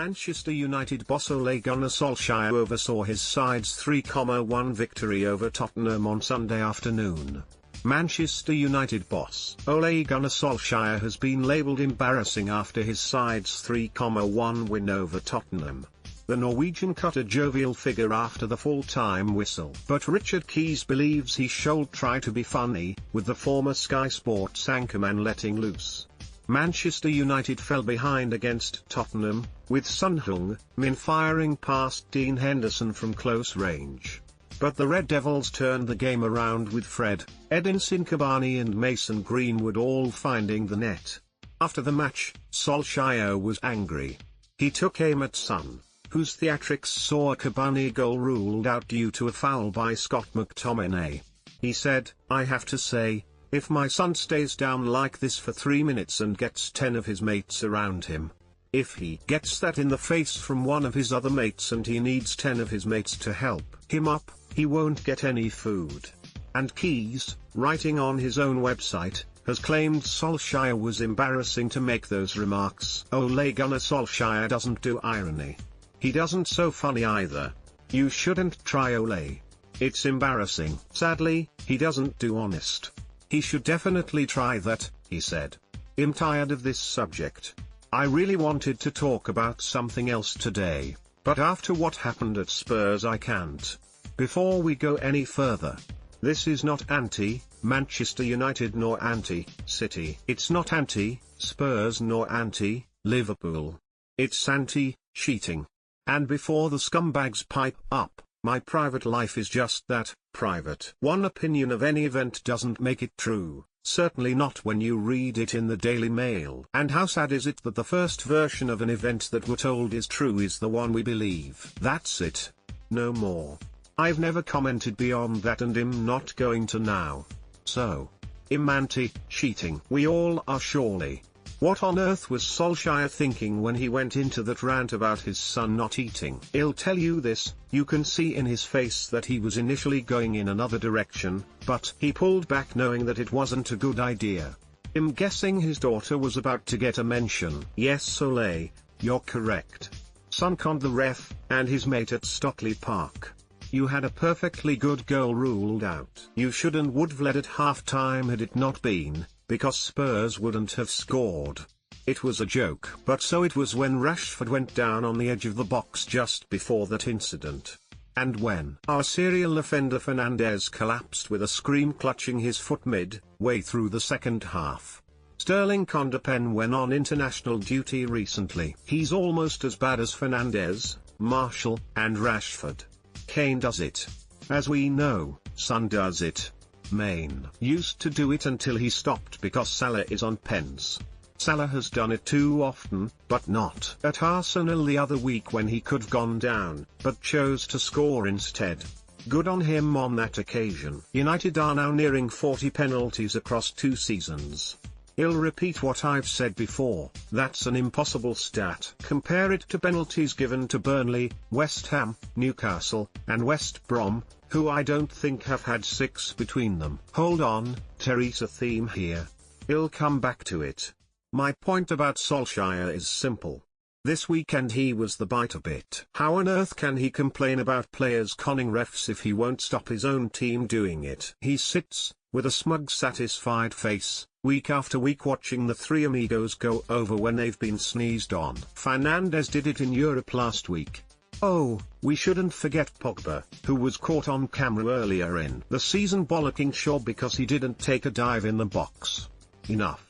Manchester United boss Ole Gunnar Solskjaer oversaw his side's 3-1 victory over Tottenham on Sunday afternoon. Manchester United boss Ole Gunnar Solskjaer has been labelled embarrassing after his side's 3-1 win over Tottenham. The Norwegian cut a jovial figure after the full-time whistle. But Richard Keys believes he should try to be funny, with the former Sky Sports anchorman letting loose. Manchester United fell behind against Tottenham, with Son Heung-min firing past Dean Henderson from close range. But the Red Devils turned the game around with Fred, Edinson Cavani and Mason Greenwood all finding the net. After the match, Solskjaer was angry. He took aim at Son, whose theatrics saw a Cavani goal ruled out due to a foul by Scott McTominay. He said, "I have to say, if my son stays down like this for 3 minutes and gets 10 of his mates around him, if he gets that in the face from one of his other mates and he needs 10 of his mates to help him up, he won't get any food." And Keys, writing on his own website, has claimed Solskjaer was embarrassing to make those remarks. Ole Gunnar Solskjaer doesn't do irony. He doesn't so funny either. You shouldn't try Ole. It's embarrassing. Sadly, he doesn't do honest. He should definitely try that, he said. "I'm tired of this subject. I really wanted to talk about something else today, but after what happened at Spurs I can't." Before we go any further, this is not anti-Manchester United nor anti-City. It's not anti-Spurs nor anti-Liverpool. It's anti-cheating. And before the scumbags pipe up, my private life is just that, private. One opinion of any event doesn't make it true, certainly not when you read it in the Daily Mail. And how sad is it that the first version of an event that we're told is true is the one we believe. That's it. No more. I've never commented beyond that and I'm not going to now. So, I'm anti-cheating. We all are surely. What on earth was Solskjaer thinking when he went into that rant about his son not eating? I'll tell you this, you can see in his face that he was initially going in another direction, but he pulled back knowing that it wasn't a good idea. I'm guessing his daughter was about to get a mention. Yes Ole, you're correct. Son conned the ref, and his mate at Stockley Park. You had a perfectly good goal ruled out. You should and would have led at half-time had it not been, because Spurs wouldn't have scored. It was a joke. But so it was when Rashford went down on the edge of the box just before that incident. And when our serial offender Fernandes collapsed with a scream clutching his foot mid-way through the second half. Sterling conned a pen when on international duty recently. He's almost as bad as Fernandes, Martial, and Rashford. Kane does it. As we know, Son does it. Mane used to do it until he stopped because Salah is on pens. Salah has done it too often, but not at Arsenal the other week when he could have gone down, but chose to score instead. Good on him on that occasion. United are now nearing 40 penalties across 2 seasons. I'll repeat what I've said before, that's an impossible stat. Compare it to penalties given to Burnley, West Ham, Newcastle, and West Brom, who I don't think have had 6 between them. Hold on, Teresa theme here. I'll come back to it. My point about Solskjaer is simple. This weekend he was the biter bit. How on earth can he complain about players conning refs if he won't stop his own team doing it? He sits, with a smug satisfied face, week after week watching the three amigos go over when they've been sneezed on. Fernandes did it in Europe last week. Oh, we shouldn't forget Pogba, who was caught on camera earlier in the season bollocking Shaw because he didn't take a dive in the box. Enough.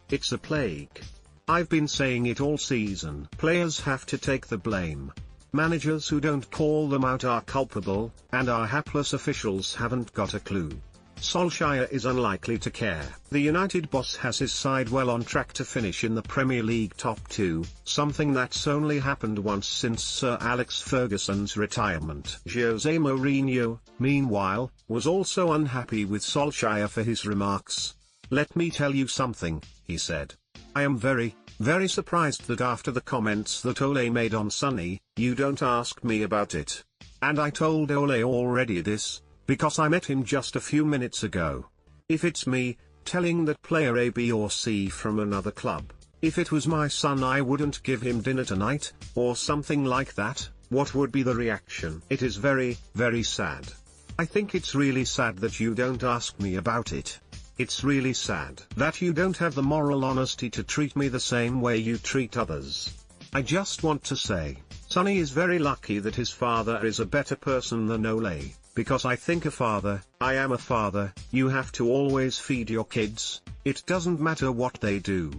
It's a plague. I've been saying it all season. Players have to take the blame. Managers who don't call them out are culpable, and our hapless officials haven't got a clue. Solskjaer is unlikely to care. The United boss has his side well on track to finish in the Premier League top 2, something that's only happened once since Sir Alex Ferguson's retirement. Jose Mourinho, meanwhile, was also unhappy with Solskjaer for his remarks. "Let me tell you something," he said. "I am very, very surprised that after the comments that Ole made on Sonny, you don't ask me about it. And I told Ole already this, because I met him just a few minutes ago. If it's me, telling that player A, B or C from another club, If it was my son I wouldn't give him dinner tonight, or something like that. What would be the reaction? It is very, very sad. I think it's really sad that you don't ask me about it. It's really sad that you don't have the moral honesty to treat me the same way you treat others. I just want to say, Sonny is very lucky that his father is a better person than Ole, because I think I am a father, you have to always feed your kids, it doesn't matter what they do.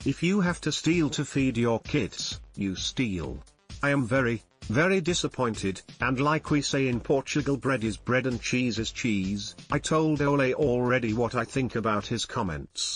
If you have to steal to feed your kids, you steal. I am very, very disappointed, and like we say in Portugal, bread is bread and cheese is cheese. I told Ole already what I think about his comments.